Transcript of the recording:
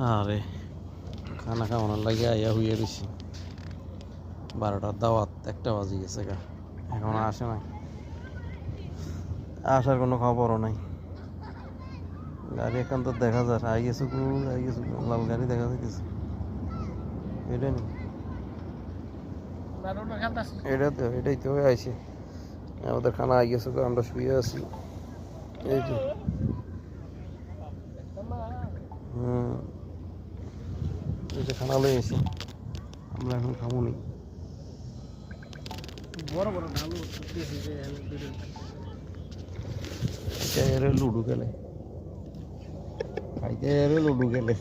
আরে খানা খাওয়ানোর লাগে আইয়া হইয়া রয়েছি 12টার দাওয়াত 1টা বাজে গেছে গা এখনো আসে নাই আসার কোনো খবরও নাই গাড়ি এখন তো দেখা যায় আই গেছে লাল গাড়ি দেখা যাইতেছে এটা নি এটাই তো আইছে আমাদের খানা আই গেছে আমরা শুয়ে আছি এই তো এই যে খানা লই আছি আমরা এখন খাবো নি বড় বড় ঢালু লুডু খেলে খাইতে লুডু খেলে